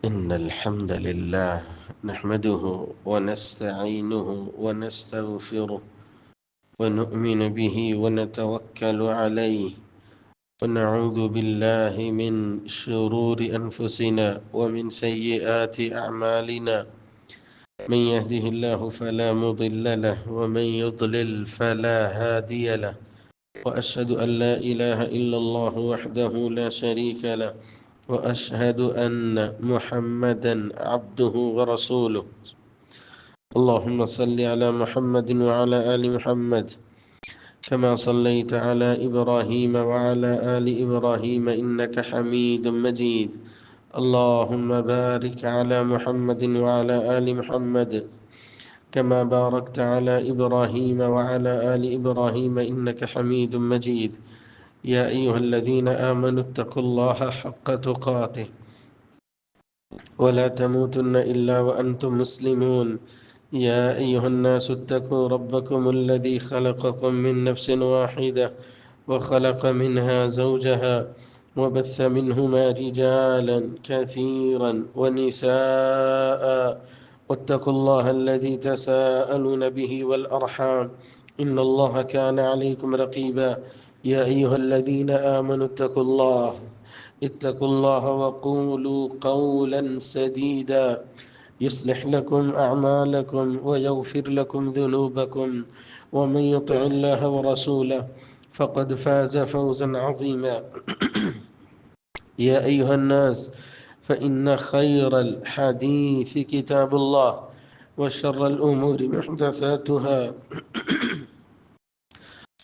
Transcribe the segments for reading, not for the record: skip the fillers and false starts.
إن الحمد لله نحمده ونستعينه ونستغفره ونؤمن به ونتوكل عليه ونعوذ بالله من شرور أنفسنا ومن سيئات أعمالنا. من يهده الله فلا مضل له ومن يضلل فلا هادي له، وأشهد أن لا إله إلا الله وحده لا شريك له، وأشهد أن محمدًا عبده ورسوله. اللهم صل على محمد وعلى آل محمد كما صليت على إبراهيم وعلى آل إبراهيم إنك حميد مجيد. اللهم بارك على محمد وعلى آل محمد كما باركت على إبراهيم وعلى آل إبراهيم إنك حميد مجيد. يا أيها الذين آمنوا اتقوا الله حق تقاته ولا تموتن إلا وأنتم مسلمون. يا أيها الناس اتقوا ربكم الذي خلقكم من نفس واحدة وخلق منها زوجها وبث منهما رجالا كثيرا ونساء، واتقوا الله الذي تساءلون به والأرحام إن الله كان عليكم رقيبا. يا أيها الذين آمنوا اتقوا الله وقولوا قولا سديدا يصلح لكم أعمالكم ويغفر لكم ذنوبكم، ومن يطع الله ورسوله فقد فاز فوزا عظيما. يا أيها الناس فإن خير الحديث كتاب الله وشر الأمور محدثاتها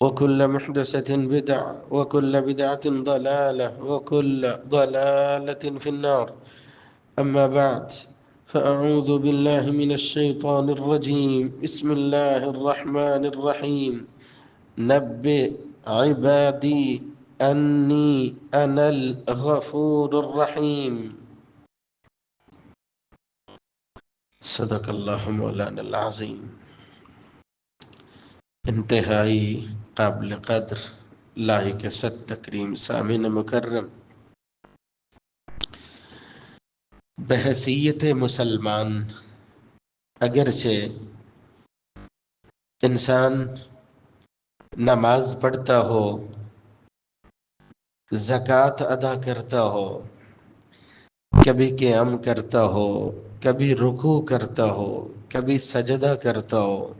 وكل محدثة بدعة وكل بدعة ضلالة وكل ضلالة في النار. أما بعد، فأعوذ بالله من الشيطان الرجيم. بسم الله الرحمن الرحيم. نبئ عبادي أني أنا الغفور الرحيم. صدق اللہ مولانا العظیم. انتہائی قابل قدر لاحق صد تکریم سامعین مکرم، بحیثیت مسلمان اگرچہ انسان نماز پڑھتا ہو، زکوٰۃ ادا کرتا ہو، کبھی قیام کرتا ہو، کبھی رکوع کرتا ہو، کبھی سجدہ کرتا ہو،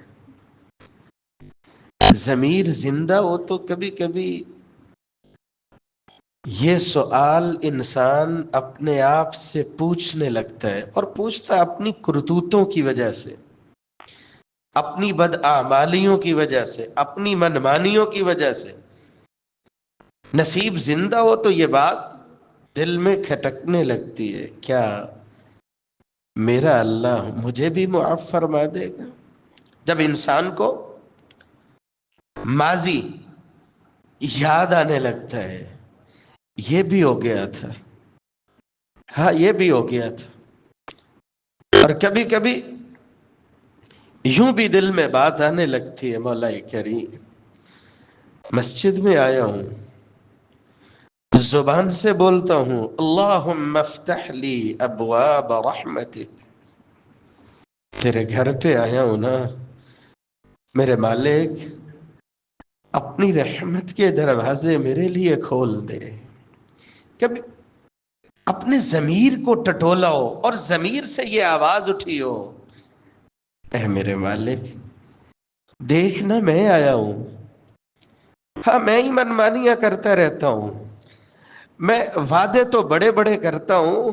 ضمیر زندہ ہو، تو کبھی کبھی یہ سوال انسان اپنے آپ سے پوچھنے لگتا ہے، اور پوچھتا اپنی کرتوتوں کی وجہ سے، اپنی بداعمالیوں کی وجہ سے، اپنی منمانیوں کی وجہ سے. نصیب زندہ ہو تو یہ بات دل میں کھٹکنے لگتی ہے، کیا میرا اللہ مجھے بھی معاف فرما دے گا؟ جب انسان کو ماضی یاد آنے لگتا ہے، یہ بھی ہو گیا تھا، ہاں یہ بھی ہو گیا تھا. اور کبھی کبھی یوں بھی دل میں بات آنے لگتی ہے، مولا کریم مسجد میں آیا ہوں، زبان سے بولتا ہوں اللہم افتح لی ابواب رحمتک، تیرے گھر پہ آیا ہوں نا میرے مالک، اپنی رحمت کے دروازے میرے لیے کھول دے. کبھی اپنے ضمیر کو ٹٹولا ہو اور ضمیر سے یہ آواز اٹھی ہو، اے میرے مالک دیکھنا میں آیا ہوں، ہاں میں ہی منمانیاں کرتا رہتا ہوں، میں وعدے تو بڑے بڑے کرتا ہوں،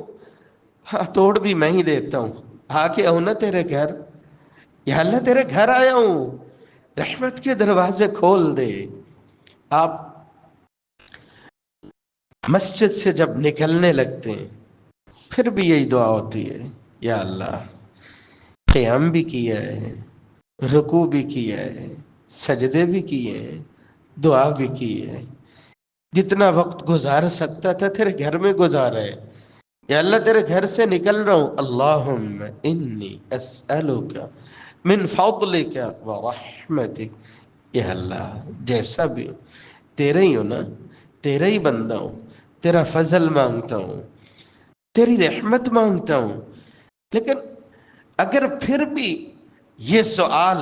ہاں توڑ بھی میں ہی دیتا ہوں. آ کے آؤں نا تیرے گھر، یا اللہ تیرے گھر آیا ہوں، رحمت کے دروازے کھول دے. آپ مسجد سے جب نکلنے لگتے ہیں پھر بھی یہی دعا ہوتی ہے، یا اللہ قیام بھی کیا ہے، رکوع بھی کیا ہے، سجدے بھی کیے ہیں، دعا بھی کی ہے، جتنا وقت گزار سکتا تھا تیرے گھر میں گزارا ہے. یا اللہ تیرے گھر سے نکل رہا ہوں، اللہم انی اسألک من فضلک ورحمتک، یا اللہ جیسا بھی ہو تیرے ہی ہو نا، تیرے ہی بندہ ہوں، تیرا فضل مانگتا ہوں، تیری رحمت مانگتا ہوں. لیکن اگر پھر بھی یہ سوال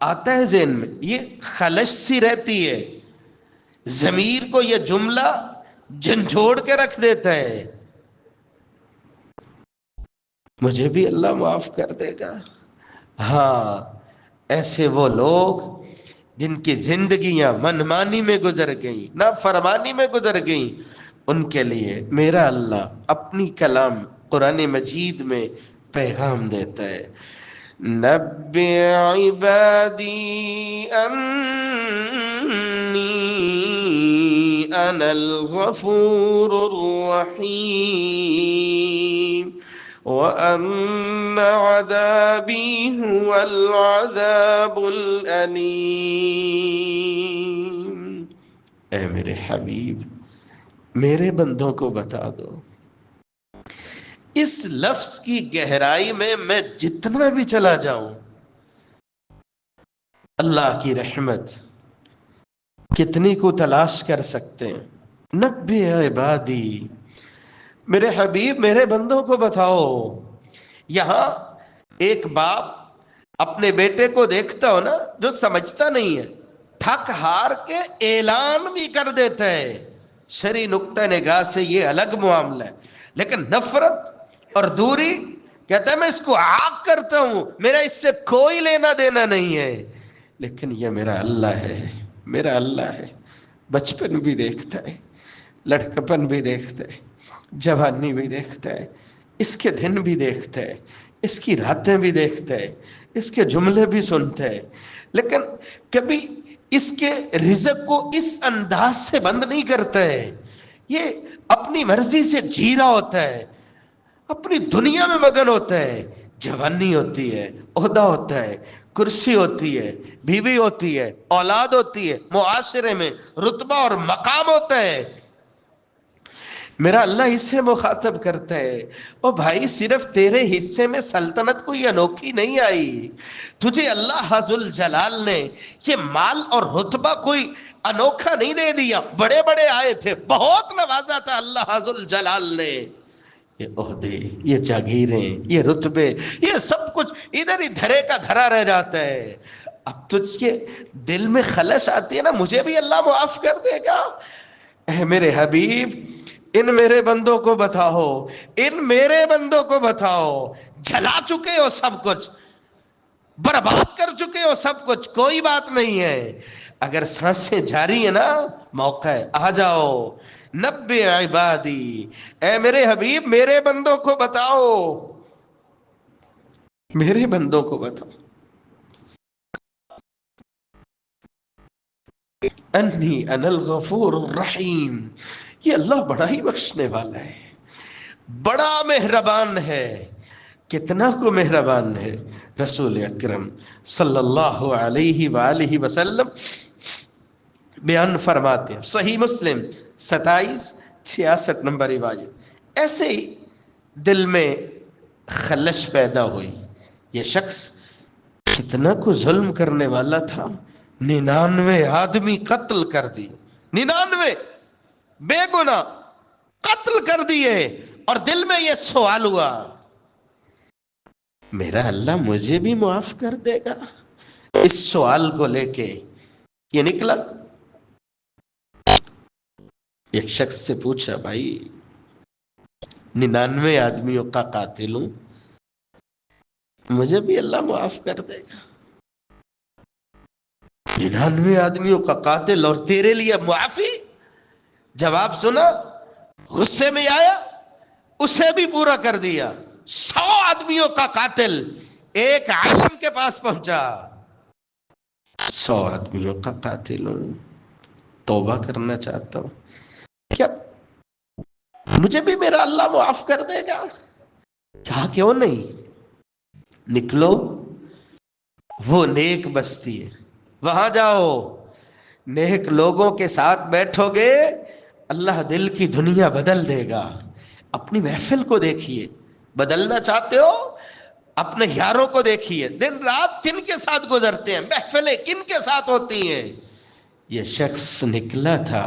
آتا ہے ذہن میں، یہ خلش سی رہتی ہے، ضمیر کو یہ جملہ جھنجھوڑ کے رکھ دیتا ہے، مجھے بھی اللہ معاف کر دے گا. ہاں، ایسے وہ لوگ جن کی زندگیاں منمانی میں گزر گئیں، نافرمانی میں گزر گئیں، ان کے لیے میرا اللہ اپنی کلام قرآن مجید میں پیغام دیتا ہے. نبّئ عبادی انی انا الغفور الرحیم وَأَنَّ عَذَابِي هُوَ الْعَذَابُ الْأَلِيمُ. اے میرے حبیب، میرے بندوں کو بتا دو، اس لفظ کی گہرائی میں جتنا بھی چلا جاؤں، اللہ کی رحمت کتنی کو تلاش کر سکتے ہیں. نبّئ عبادی، میرے حبیب میرے بندوں کو بتاؤ. یہاں ایک باپ اپنے بیٹے کو دیکھتا ہو نا، جو سمجھتا نہیں ہے، تھک ہار کے اعلان بھی کر دیتا ہے. شرعی نقطہ نگاہ سے یہ الگ معاملہ ہے، لیکن نفرت اور دوری کہتا ہے میں اس کو عاق کرتا ہوں، میرا اس سے کوئی لینا دینا نہیں ہے. لیکن یہ میرا اللہ ہے، میرا اللہ ہے. بچپن بھی دیکھتا ہے، لڑکپن بھی دیکھتا ہے، جوانی بھی دیکھتا ہے، اس کے دن بھی دیکھتا ہے، اس کی راتیں بھی دیکھتا ہے، اس کے جملے بھی سنتا ہے. لیکن کبھی اس کے رزق کو اس انداز سے بند نہیں کرتا ہے. یہ اپنی مرضی سے جی رہا ہوتا ہے، اپنی دنیا میں مگن ہوتا ہے. جوانی ہوتی ہے، عہدہ ہوتا ہے، کرسی ہوتی ہے، بیوی ہوتی ہے، اولاد ہوتی ہے، معاشرے میں رتبہ اور مقام ہوتا ہے. میرا اللہ اسے مخاطب کرتا ہے، او بھائی صرف تیرے حصے میں سلطنت کوئی انوکھی نہیں آئی، تجھے اللہ ذوالجلال نے یہ مال اور رتبہ کوئی انوکھا نہیں دے دیا. بڑے بڑے آئے تھے، بہت نوازا تھا اللہ ذوالجلال نے. یہ عہدے، یہ جاگیریں، یہ رتبے، یہ سب کچھ ادھر ہی دھرے کا دھرا رہ جاتا ہے. اب تجھ کے دل میں خلش آتی ہے نا، مجھے بھی اللہ معاف کر دے گا. اے میرے حبیب، ان میرے بندوں کو بتاؤ، ان میرے بندوں کو بتاؤ، جلا چکے ہو سب کچھ، برباد کر چکے ہو سب کچھ، کوئی بات نہیں ہے. اگر سانسیں جاری ہیں نا، موقع ہے، آ جاؤ. نبّئ عبادی، اے میرے حبیب میرے بندوں کو بتاؤ، میرے بندوں کو بتاؤ. انی انا الغفور الرحیم، یہ اللہ بڑا ہی بخشنے والا ہے، بڑا مہربان ہے. کتنا کو مہربان ہے. رسول اکرم صلی اللہ علیہ وآلہ وسلم بیان فرماتے ہیں، صحیح مسلم 2766 نمبر روایت، ایسے ہی دل میں خلش پیدا ہوئی. یہ شخص کتنا کو ظلم کرنے والا تھا، 99 آدمی قتل کر دی، 99 بے گناہ قتل کر دیے. اور دل میں یہ سوال ہوا، میرا اللہ مجھے بھی معاف کر دے گا؟ اس سوال کو لے کے یہ نکلا. ایک شخص سے پوچھا، بھائی 99 آدمیوں کا قاتل ہوں، مجھے بھی اللہ معاف کر دے گا؟ 99 آدمیوں کا قاتل اور تیرے لیے معافی؟ جواب سنا، غصے میں آیا، اسے بھی پورا کر دیا. 100 آدمیوں کا قاتل ایک عالم کے پاس پہنچا، 100 آدمیوں کا قاتل ہوں، توبہ کرنا چاہتا ہوں، کیا مجھے بھی میرا اللہ معاف کر دے گا؟ کہا کیوں نہیں، نکلو، وہ نیک بستی ہے، وہاں جاؤ، نیک لوگوں کے ساتھ بیٹھو گے، اللہ دل کی دنیا بدل دے گا. اپنی محفل کو دیکھیے، بدلنا چاہتے ہو اپنے یاروں کو دیکھیے، دن رات کن کے ساتھ گزرتے ہیں، محفلیں کن کے ساتھ ہوتی ہیں. یہ شخص نکلا تھا،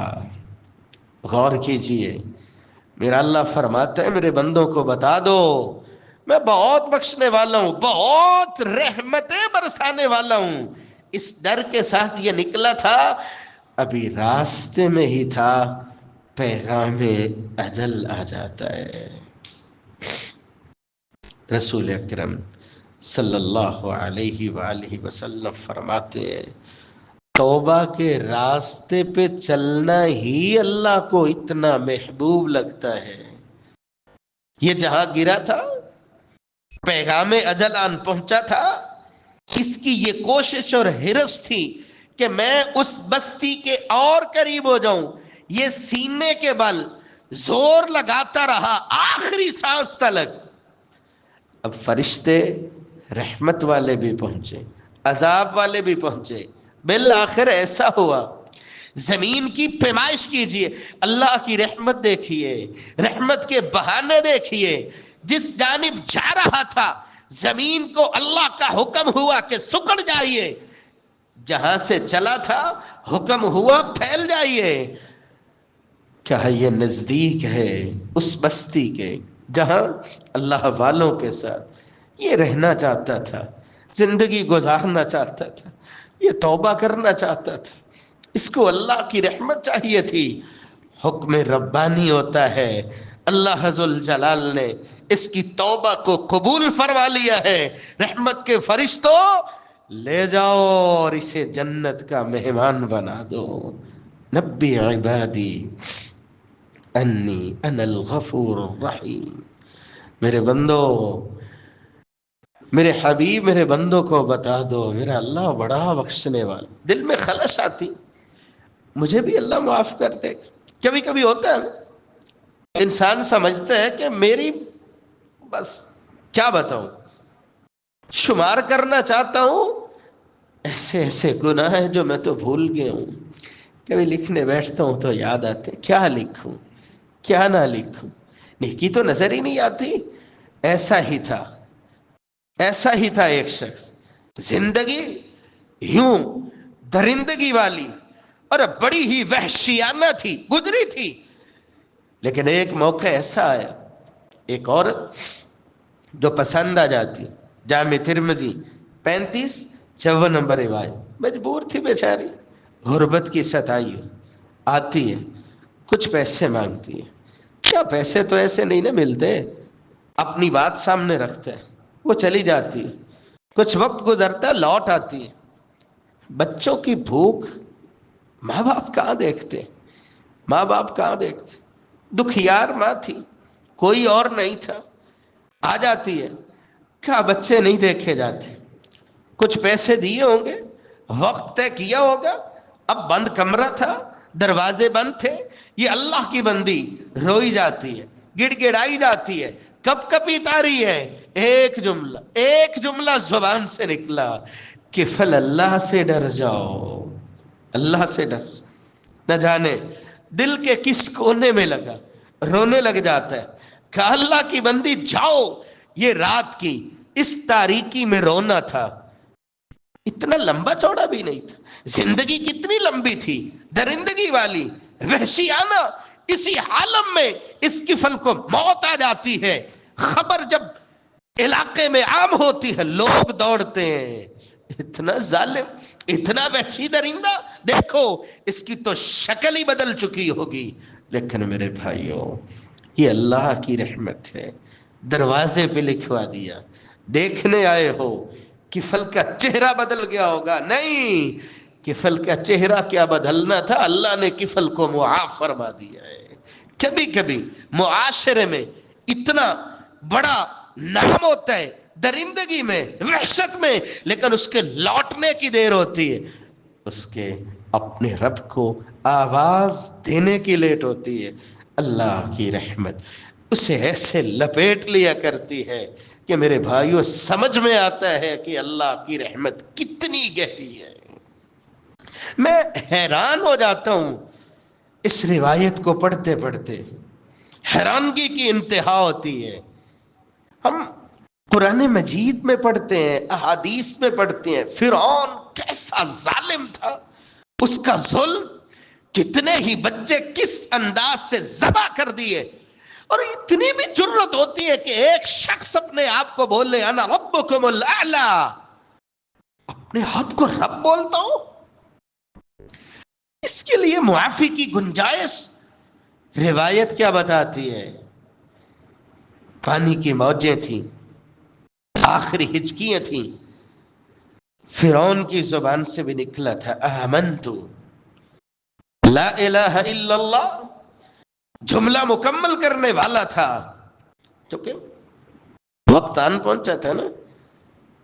غور کیجئے، میرا اللہ فرماتا ہے میرے بندوں کو بتا دو میں بہت بخشنے والا ہوں، بہت رحمتیں برسانے والا ہوں۔ اس ڈر کے ساتھ یہ نکلا تھا، ابھی راستے میں ہی تھا، پیغام اجل آ جاتا ہے۔ رسول اکرم صلی اللہ علیہ وآلہ وسلم فرماتے ہیں توبہ کے راستے پہ چلنا ہی اللہ کو اتنا محبوب لگتا ہے۔ یہ جہاں گرا تھا، پیغام اجل آن پہنچا تھا، اس کی یہ کوشش اور حرص تھی کہ میں اس بستی کے اور قریب ہو جاؤں۔ یہ سینے کے بل زور لگاتا رہا آخری سانس تلک۔ اب فرشتے رحمت والے بھی پہنچے، عذاب والے بھی پہنچے، بالآخر ایسا ہوا۔ زمین کی پیمائش کیجئے، اللہ کی رحمت دیکھیے، رحمت کے بہانے دیکھیے۔ جس جانب جا رہا تھا زمین کو اللہ کا حکم ہوا کہ سکڑ جائیے، جہاں سے چلا تھا حکم ہوا پھیل جائیے۔ کیا یہ نزدیک ہے اس بستی کے جہاں اللہ والوں کے ساتھ یہ رہنا چاہتا تھا، زندگی گزارنا چاہتا تھا، یہ توبہ کرنا چاہتا تھا، اس کو اللہ کی رحمت چاہیے تھی۔ حکم ربانی ہوتا ہے، اللہ ذوالجلال نے اس کی توبہ کو قبول فرما لیا ہے۔ رحمت کے فرشتوں لے جاؤ اور اسے جنت کا مہمان بنا دو۔ نبی عبادی انی انا الغفور الرحیم، میرے بندو، میرے حبیب میرے بندوں کو بتا دو میرا اللہ بڑا بخشنے والا۔ دل میں خلش آتی مجھے بھی اللہ معاف کر دے گا۔ کبھی کبھی ہوتا ہے انسان سمجھتا ہے کہ میری بس کیا بتاؤں، شمار کرنا چاہتا ہوں ایسے ایسے گناہ ہیں جو میں تو بھول گیا ہوں۔ کبھی لکھنے بیٹھتا ہوں تو یاد آتے کیا لکھوں کیا نہ لکھوں، نیکی تو نظر ہی نہیں آتی۔ ایسا ہی تھا، ایسا ہی تھا ایک شخص، زندگی یوں درندگی والی اور بڑی ہی وحشیانہ تھی، گزری تھی۔ لیکن ایک موقع ایسا آیا، ایک عورت جو پسند آ جاتی، جامع ترمذی 3554 نمبر روایت، مجبور تھی بیچاری، غربت کی ستائی آتی ہے، کچھ پیسے مانگتی ہے۔ کیا پیسے تو ایسے نہیں نہ ملتے، اپنی بات سامنے رکھتے ہیں، وہ چلی جاتی ہے، کچھ وقت گزرتا ہے لوٹ آتی ہے۔ بچوں کی بھوک ماں باپ کہاں دیکھتے، ماں باپ کہاں دیکھتے، دکھیار ماں تھی، کوئی اور نہیں تھا، آ جاتی ہے۔ کیا بچے نہیں دیکھے جاتے، کچھ پیسے دیے ہوں گے، وقت طے کیا ہوگا، اب بند کمرہ تھا، دروازے بند تھے، یہ اللہ کی بندی روئی جاتی ہے، گڑ گڑائی جاتی ہے، کب کبھی تاری ہے۔ ایک جملہ زبان سے نکلا کہ فل اللہ سے ڈر جاؤ، اللہ سے ڈر جاؤ۔ نہ جانے دل کے کس کونے میں لگا، رونے لگ جاتا ہے کہ اللہ کی بندی جاؤ، یہ رات کی اس تاریکی میں رونا تھا، اتنا لمبا چوڑا بھی نہیں تھا، زندگی کتنی لمبی تھی، درندگی والی، وحشیانہ۔ اسی عالم میں اس کفل کو موت آ جاتی ہے، خبر جب علاقے میں عام ہوتی ہے لوگ دوڑتے ہیں، اتنا ظالم، اتنا وحشی درندہ، دیکھو اس کی تو شکل ہی بدل چکی ہوگی۔ لیکن میرے بھائیوں یہ اللہ کی رحمت ہے، دروازے پہ لکھوا دیا، دیکھنے آئے ہو، کفل کا چہرہ بدل گیا ہوگا، نہیں، کفل کا چہرہ کیا بدلنا تھا، اللہ نے کفل کو معاف فرما دیا ہے۔ کبھی کبھی معاشرے میں اتنا بڑا نام ہوتا ہے، درندگی میں، وحشت میں، لیکن اس کے لوٹنے کی دیر ہوتی ہے، اس کے اپنے رب کو آواز دینے کی لیٹ ہوتی ہے۔ اللہ کی رحمت اسے ایسے لپیٹ لیا کرتی ہے کہ میرے بھائیوں سمجھ میں آتا ہے کہ اللہ کی رحمت کتنی گہری ہے۔ میں حیران ہو جاتا ہوں اس روایت کو پڑھتے پڑھتے، حیرانگی کی انتہا ہوتی ہے۔ ہم قرآن مجید میں پڑھتے ہیں، احادیث میں پڑھتے ہیں، فرعون کیسا ظالم تھا، اس کا ظلم، کتنے ہی بچے کس انداز سے ذبح کر دیے، اور اتنی بھی جرت ہوتی ہے کہ ایک شخص اپنے آپ کو بولے انا ربکم الاعلی، اپنے آپ کو رب بولتا ہوں. اس کے لیے معافی کی گنجائش روایت کیا بتاتی ہے؟ پانی کی موجیں تھیں، آخری ہچکیاں تھیں، فرعون کی زبان سے بھی نکلا تھا آمنت لا الہ الا اللہ، جملہ مکمل کرنے والا تھا، کیونکہ وقت آن پہنچا تھا نا.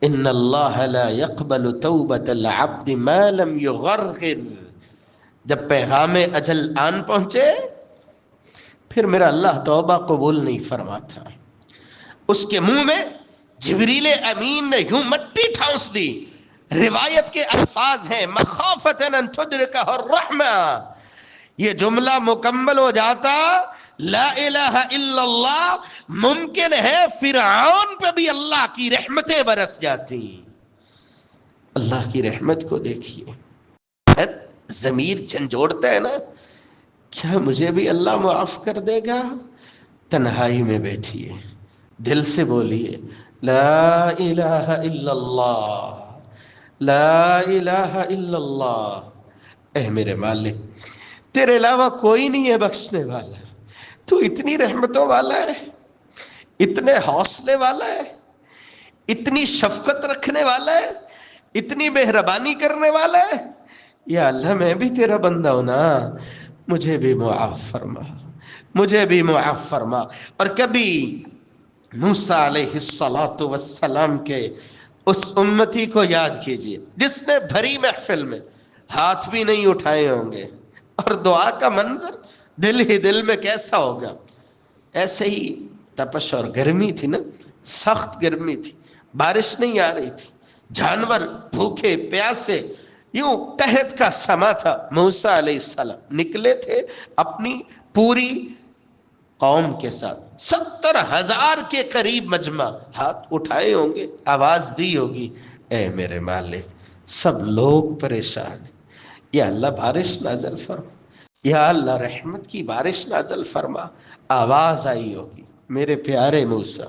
ان اللہ لا يقبل توبۃ العبد ما لم يغرغر، جب پیغام اجل آن پہنچے پھر میرا اللہ توبہ قبول نہیں فرماتا. اس کے منہ میں جبریل امین نے یوں مٹی ٹھونس دی. روایت کے الفاظ ہیں مخافۃ ان تدرکہ الرحمہ، یہ جملہ مکمل ہو جاتا لا الہ الا اللہ، ممکن ہے فرعون پہ بھی اللہ کی رحمتیں برس جاتی. اللہ کی رحمت کو دیکھیے، ضمیر جھنجھوڑتا ہے نا، کیا مجھے بھی اللہ معاف کر دے گا؟ تنہائی میں بیٹھیے، دل سے بولیے لا الہ الا اللہ، لا الہ الا اللہ. اے میرے مالک، تیرے علاوہ کوئی نہیں ہے بخشنے والا، تو اتنی رحمتوں والا ہے، اتنے حوصلے والا ہے، اتنی شفقت رکھنے والا ہے، اتنی مہربانی کرنے والا ہے. یا اللہ میں بھی تیرا بندہ ہوں نا، مجھے بھی معاف فرما، مجھے بھی معاف فرما. اور کبھی موسیٰ علیہ السلام کے اس امتی کو یاد کیجئے جس نے بھری محفل میں ہاتھ بھی نہیں اٹھائے ہوں گے، اور دعا کا منظر دل ہی دل میں کیسا ہوگا. ایسے ہی تپش اور گرمی تھی نا، سخت گرمی تھی، بارش نہیں آ رہی تھی، جانور بھوکے پیاسے، یوں قحط کا سما تھا. موسیٰ علیہ السلام نکلے تھے اپنی پوری قوم کے ساتھ، 70,000 کے قریب مجمع، ہاتھ اٹھائے ہوں گے، آواز دی ہوگی اے میرے مالک. سب لوگ پریشان، یا اللہ بارش نازل فرما، یا اللہ رحمت کی بارش نازل فرما. آواز آئی ہوگی میرے پیارے موسیٰ،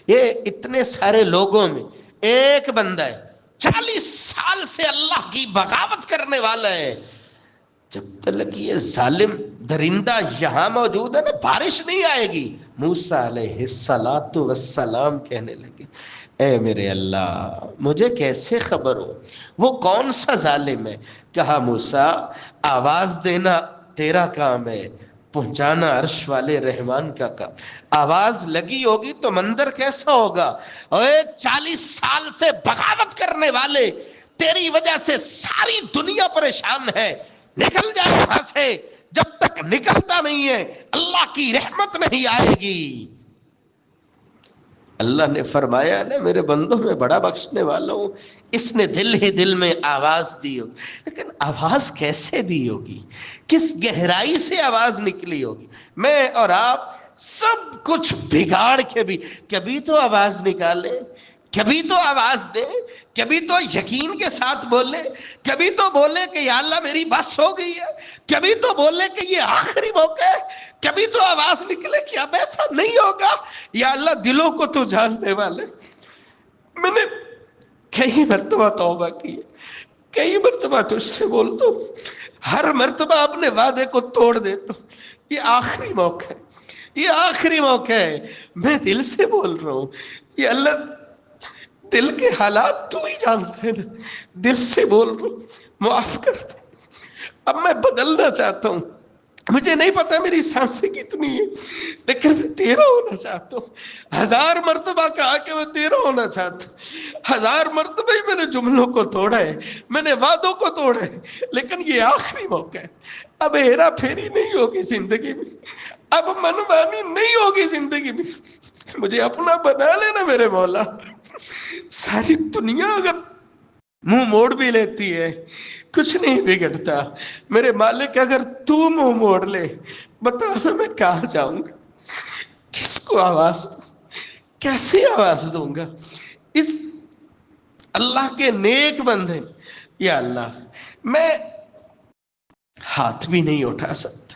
یہ اتنے سارے لوگوں میں ایک بندہ ہے 40 سال سے اللہ کی بغاوت کرنے والا ہے، جب تک یہ ظالم درندہ یہاں موجود ہے نا بارش نہیں آئے گی. موسیٰ علیہ السلام کہنے لگے اے میرے اللہ مجھے کیسے خبر ہو وہ کون سا ظالم ہے؟ کہا موسیٰ آواز دینا تیرا کام ہے، پہنچانا عرش والے رحمان کا کام. آواز لگی ہوگی تو منظر کیسا ہوگا؟ اور 40 سال سے بغاوت کرنے والے، تیری وجہ سے ساری دنیا پریشان ہے، نکل جائے یہاں سے. جب تک نکلتا نہیں ہے اللہ کی رحمت نہیں آئے گی. اللہ نے فرمایا نا میرے بندوں میں بڑا بخشنے والا ہوں. اس نے دل ہی دل میں آواز دی ہوگی، لیکن آواز کیسے دی ہوگی؟ کس گہرائی سے آواز نکلی ہوگی؟ میں اور آپ سب کچھ بگاڑ کے بھی کبھی تو آواز نکالے، کبھی تو آواز دے، کبھی تو یقین کے ساتھ بولے، کبھی تو بولے کہ یا اللہ میری بس ہو گئی ہے، کبھی تو بولے کہ یہ آخری موقع ہے، کبھی تو آواز نکلے کہ اب ایسا نہیں ہوگا. یا اللہ دلوں کو تو جاننے والے، میں نے کئی مرتبہ توبہ کی، کئی مرتبہ تجھ سے بولتا ہوں، ہر مرتبہ اپنے وعدے کو توڑ دیتا ہوں. یہ آخری موقع ہے، یہ آخری موقع ہے، میں دل سے بول رہا ہوں. یہ اللہ دل کے حالات تو ہی جانتے ہیں نا، دل سے بول رہا ہوں معاف کر دے. اب میں بدلنا چاہتا ہوں، مجھے نہیں پتا میری سانسیں کتنی ہیں لیکن میں تیرا ہونا چاہتا ہوں. 1000 مرتبہ کہا کہ میں تیرا ہونا چاہتا ہوں، 1000 مرتبہ ہی میں نے جملوں کو توڑا ہے، میں نے وعدوں کو توڑا ہے، لیکن یہ آخری موقع ہے. اب ہیرا پھیری نہیں ہوگی زندگی میں، اب منمانی نہیں ہوگی زندگی میں. مجھے اپنا بنا لینا میرے مولا. ساری دنیا اگر منہ موڑ بھی لیتی ہے کچھ نہیں بگڑتا میرے مالک. اگر تو منہ موڑ لے بتا میں کہاں جاؤں گا، کس کو آواز دوں، کیسے آواز دوں گا؟ اس اللہ کے نیک بندے، یا اللہ میں ہاتھ بھی نہیں اٹھا سکتا،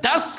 10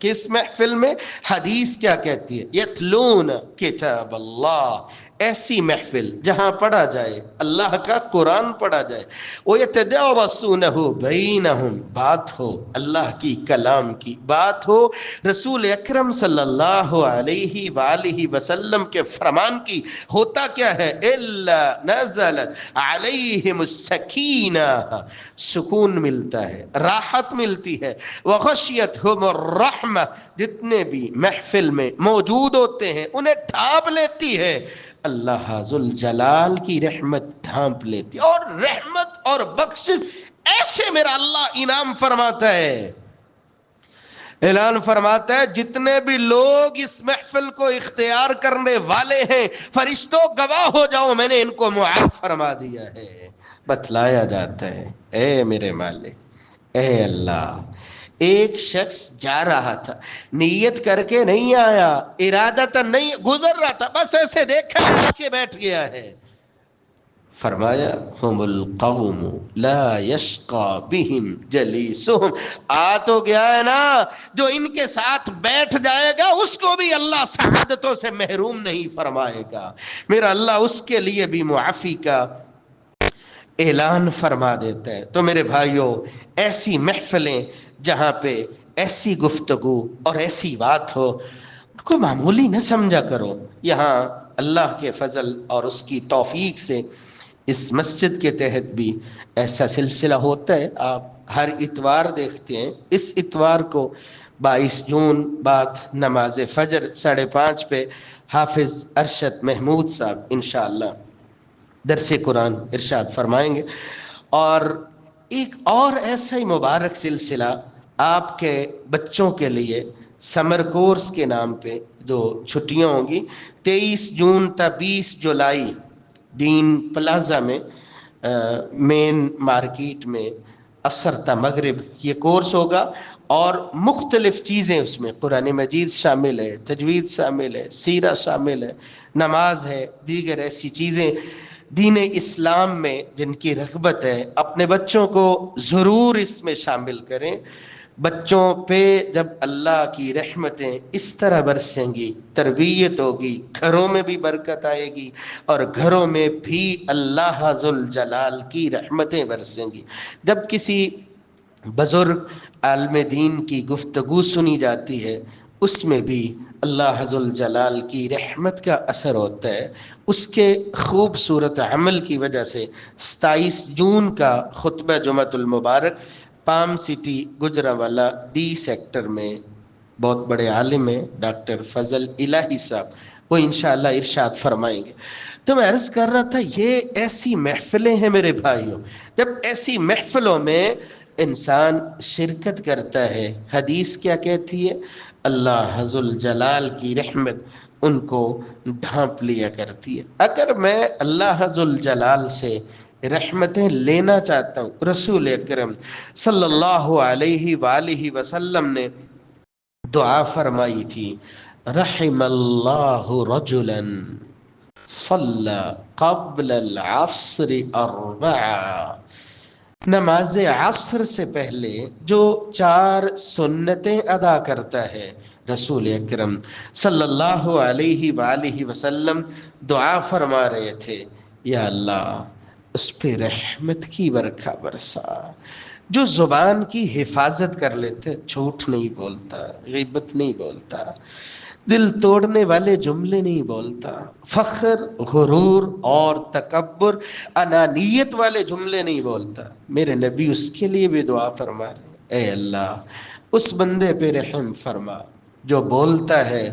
کس محفل میں؟ حدیث کیا کہتی ہے؟ یتلون کتاب اللہ، ایسی محفل جہاں پڑھا جائے اللہ کا قرآن پڑھا جائے، وَيَتَدَارَسُونَهُ بَيْنَهُمْ، بات ہو اللہ کی، کلام کی بات ہو، رسول اکرم صلی اللہ علیہ وآلہ وسلم کے فرمان کی، ہوتا کیا ہے؟ إِلَّا نَزَلَتْ عَلَيْهِمُ السَّكِينَةُ، سکون ملتا ہے، راحت ملتی ہے، وَغَشِيَتْهُمُ الرَّحْمَةُ، جتنے بھی محفل میں موجود ہوتے ہیں انہیں ڈھانپ لیتی ہے، اللہ ذوالجلال کی رحمت ڈھانپ لیتی ہے، اور رحمت اور بخشش ایسے میرا اللہ انعام فرماتا ہے، اعلان فرماتا ہے جتنے بھی لوگ اس محفل کو اختیار کرنے والے ہیں، فرشتوں گواہ ہو جاؤ میں نے ان کو معاف فرما دیا ہے۔ بتلایا جاتا ہے اے میرے مالک، اے اللہ، ایک شخص جا رہا تھا، نیت کر کے نہیں آیا، ارادتاً نہیں، گزر رہا تھا، بس ایسے دیکھا آ کے بیٹھ گیا ہے، فرمایا ہم القوم لا یشقى بهم جلیسهم، آ تو گیا ہے نا، جو ان کے ساتھ بیٹھ جائے گا اس کو بھی اللہ سعادتوں سے محروم نہیں فرمائے گا، میرا اللہ اس کے لیے بھی معافی کا اعلان فرما دیتا ہے۔ تو میرے بھائیوں، ایسی محفلیں جہاں پہ ایسی گفتگو اور ایسی بات ہو، ان کو معمولی نہ سمجھا کرو۔ یہاں اللہ کے فضل اور اس کی توفیق سے اس مسجد کے تحت بھی ایسا سلسلہ ہوتا ہے، آپ ہر اتوار دیکھتے ہیں، اس اتوار کو 22 جون بعد نماز فجر 5:30 پہ حافظ ارشد محمود صاحب انشاءاللہ درس قرآن ارشاد فرمائیں گے، اور ایک اور ایسا ہی مبارک سلسلہ آپ کے بچوں کے لیے سمر کورس کے نام پہ جو چھٹیاں ہوں گی 23 جون تا 20 جولائی دین پلازا میں مین مارکیٹ میں عصر تا مغرب یہ کورس ہوگا، اور مختلف چیزیں اس میں قرآن مجید شامل ہے، تجوید شامل ہے، سیرہ شامل ہے، نماز ہے، دیگر ایسی چیزیں دین اسلام میں جن کی رغبت ہے، اپنے بچوں کو ضرور اس میں شامل کریں۔ بچوں پہ جب اللہ کی رحمتیں اس طرح برسیں گی، تربیت ہوگی، گھروں میں بھی برکت آئے گی، اور گھروں میں بھی اللہ ذوالجلال کی رحمتیں برسیں گی۔ جب کسی بزرگ عالم دین کی گفتگو سنی جاتی ہے، اس میں بھی اللہ ذوالجلال کی رحمت کا اثر ہوتا ہے، اس کے خوبصورت عمل کی وجہ سے 27 جون کا خطبہ جمعۃ المبارک palm city Gujranwala D sector میں بہت بڑے عالم ہیں ڈاکٹر فضل الہی صاحب، وہ انشاءاللہ ارشاد فرمائیں گے۔ تو میں عرض کر رہا تھا یہ ایسی محفلیں ہیں میرے بھائیوں، جب ایسی محفلوں میں انسان شرکت کرتا ہے، حدیث کیا کہتی ہے؟ اللہ ذوالجلال کی رحمت ان کو ڈھانپ لیا کرتی ہے۔ اگر میں اللہ ذوالجلال سے رحمتیں لینا چاہتا ہوں، رسول اکرم صلی اللہ علیہ وآلہ وسلم نے دعا فرمائی تھی، رحم اللہ رجلا صلی قبل العصر 4، نماز عصر سے پہلے جو 4 سنتیں ادا کرتا ہے، رسول اکرم صلی اللہ علیہ وآلہ وسلم دعا فرما رہے تھے، یا اللہ اس پہ رحمت کی برکھا برسا، جو زبان کی حفاظت کر لیتے، جھوٹ نہیں بولتا، غیبت نہیں بولتا، دل توڑنے والے جملے نہیں بولتا، فخر، غرور اور تکبر، انانیت والے جملے نہیں بولتا، میرے نبی اس کے لیے بھی دعا فرما رہے، اے اللہ اس بندے پہ رحم فرما جو بولتا ہے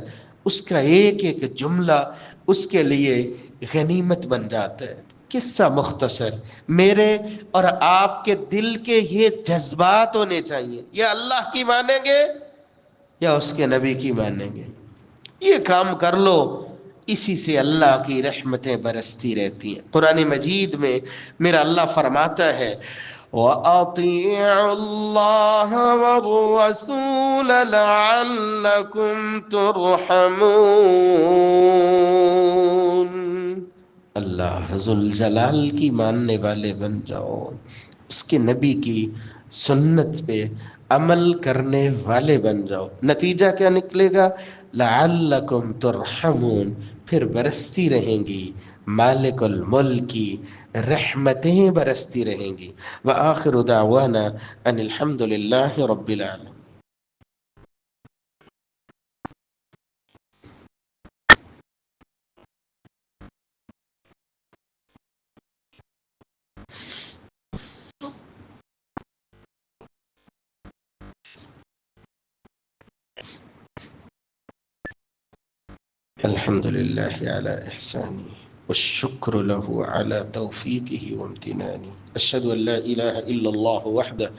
اس کا ایک ایک جملہ اس کے لیے غنیمت بن جاتا ہے۔ قصہ مختصر، میرے اور آپ کے دل کے یہ جذبات ہونے چاہیے، یا اللہ کی مانیں گے یا اس کے نبی کی مانیں گے، یہ کام کر لو، اسی سے اللہ کی رحمتیں برستی رہتی ہیں۔ قرآن مجید میں میرا اللہ فرماتا ہے، وَأَطِيعُوا اللَّهَ وَالرَّسُولَ لَعَلَّكُمْ تُرْحَمُونَ، اللہ ذوالجلال کی ماننے والے بن جاؤ، اس کے نبی کی سنت پہ عمل کرنے والے بن جاؤ. نتیجہ کیا نکلے گا؟ لعلکم ترحمون، پھر برستی رہیں گی مالک الملک کی رحمتیں، برستی رہیں گی. وآخر دعوانا ان الحمد للہ رب العالمین. الحمد لله على إحسانه والشكر له على توفيقه وامتنانه. أشهد أن لا إله إلا الله وحده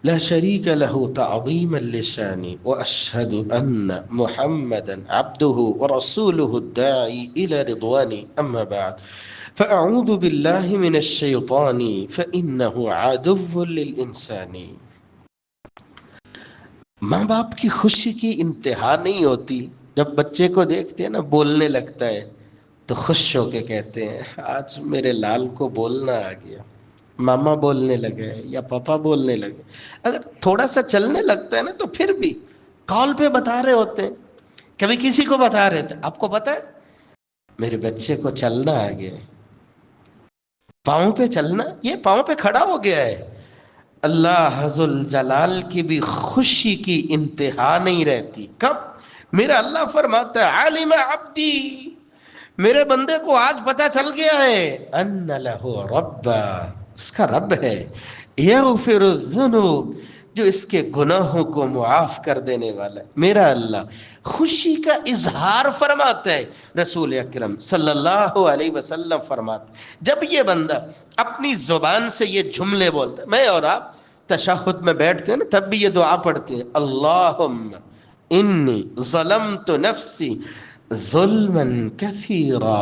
لا شريك له تعظيما لشانه، وأشهد أن محمدا عبده ورسوله الداعي إلى رضوانه. أما بعد فأعوذ بالله من الشيطان فإنه عدو للإنسان. ماں باپ کی خوشی کی انتہا نہیں ہوتی. جب بچے کو دیکھتے ہیں نا بولنے لگتا ہے تو خوش ہو کے کہتے ہیں آج میرے لال کو بولنا آ گیا، ماما بولنے لگے یا پاپا بولنے لگے. اگر تھوڑا سا چلنے لگتا ہے نا تو پھر بھی کال پہ بتا رہے ہوتے ہیں، کبھی کسی کو بتا رہے تھے آپ کو پتا ہے میرے بچے کو چلنا آ گیا ہے، پاؤں پہ چلنا، یہ پاؤں پہ کھڑا ہو گیا ہے. اللہ ذوالجلال کی بھی خوشی کی انتہا نہیں رہتی. کب؟ میرا اللہ فرماتا ہے عالم عبدی، میرے بندے کو آج پتا چل گیا ہے ان لہ ربا، اس کا رب ہے، یغفر الذنوب، جو اس کے گناہوں کو معاف کر دینے والا ہے. میرا اللہ خوشی کا اظہار فرماتا ہے. رسول اکرم صلی اللہ علیہ وسلم فرماتے جب یہ بندہ اپنی زبان سے یہ جملے بولتا ہے، میں اور آپ تشہد میں بیٹھتے ہیں نا تب بھی یہ دعا پڑھتے ہیں اللہم انی ظلمت نفسی ظلما کثیرا.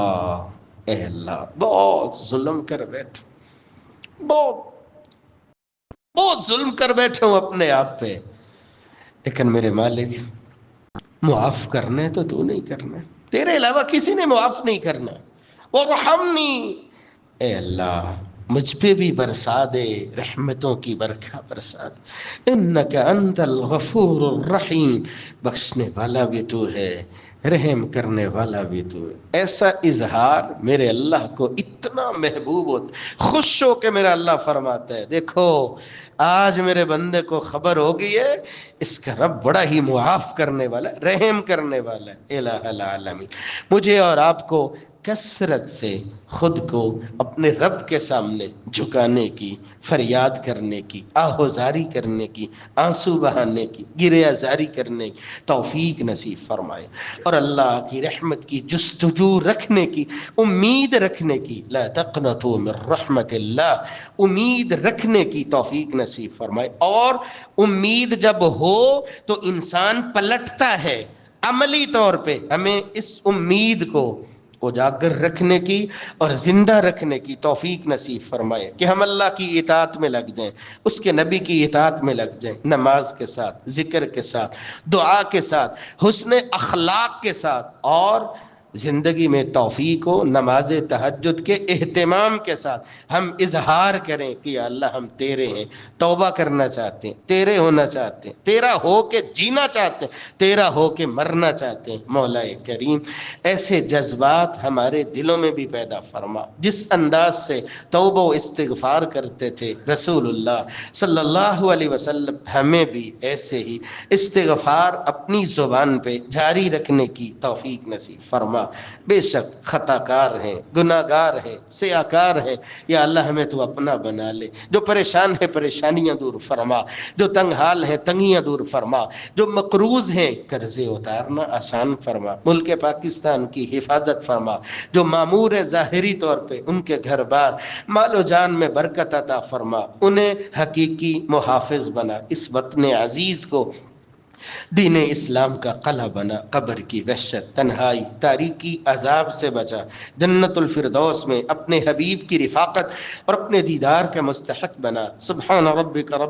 اے اللہ بہت ظلم کر بیٹھا، بہت بہت ظلم کر بیٹھے ہوں اپنے آپ پہ، لیکن میرے مالک معاف کرنا ہے تو تو نہیں کرنا، تیرے علاوہ کسی نے معاف نہیں کرنا. وارحمنی، اے اللہ مجھ پہ بھی برسا دے رحمتوں کی برکھا برسا دے. انکا انت الغفور الرحیم، بخشنے والا بھی تو ہے، رحم کرنے والا بھی تو ہے. ایسا اظہار میرے اللہ کو اتنا محبوب ہوتا، خوش ہو کے میرا اللہ فرماتا ہے دیکھو آج میرے بندے کو خبر ہو گئی ہے اس کا رب بڑا ہی معاف کرنے والا، رحم کرنے والا ہے. الہ العالمین. مجھے اور آپ کو کثرت سے خود کو اپنے رب کے سامنے جھکانے کی، فریاد کرنے کی، آہوزاری کرنے کی، آنسو بہانے کی، گریہ زاری کرنے کی توفیق نصیب فرمائے، اور اللہ کی رحمت کی جستجو رکھنے کی، امید رکھنے کی، لا تقنطوا من رحمت اللہ، امید رکھنے کی توفیق نصیب فرمائے. اور امید جب ہو تو انسان پلٹتا ہے. عملی طور پہ ہمیں اس امید کو اجاگر رکھنے کی اور زندہ رکھنے کی توفیق نصیب فرمائے کہ ہم اللہ کی اطاعت میں لگ جائیں، اس کے نبی کی اطاعت میں لگ جائیں، نماز کے ساتھ، ذکر کے ساتھ، دعا کے ساتھ، حسن اخلاق کے ساتھ، اور زندگی میں توفیق ہو نماز تہجد کے اہتمام کے ساتھ ہم اظہار کریں کہ یا اللہ ہم تیرے ہیں، توبہ کرنا چاہتے ہیں، تیرے ہونا چاہتے ہیں، تیرا ہو کے جینا چاہتے ہیں، تیرا ہو کے مرنا چاہتے ہیں. مولا کریم ایسے جذبات ہمارے دلوں میں بھی پیدا فرما. جس انداز سے توبہ و استغفار کرتے تھے رسول اللہ صلی اللہ علیہ وسلم، ہمیں بھی ایسے ہی استغفار اپنی زبان پہ جاری رکھنے کی توفیق نصیب فرما. بے شک خطا کار ہیں، گناہ گار ہیں، سیاکار ہیں، یا اللہ ہمیں تو اپنا بنا لے. جو پریشان ہے پریشانیاں دور فرما، جو تنگ حال ہے تنگیاں دور فرما، جو مقروض ہیں قرضے اتارنا آسان فرما. ملک پاکستان کی حفاظت فرما. جو معمور ہے ظاہری طور پہ ان کے گھر بار مال و جان میں برکت عطا فرما، انہیں حقیقی محافظ بنا. اس وطن عزیز کو دین اسلام کا قلعہ بنا. قبر کی وحشت، تنہائی، تاریکی، عذاب سے بچا. جنت الفردوس میں اپنے حبیب کی رفاقت اور اپنے دیدار کا مستحق بنا. سبحان ربک رب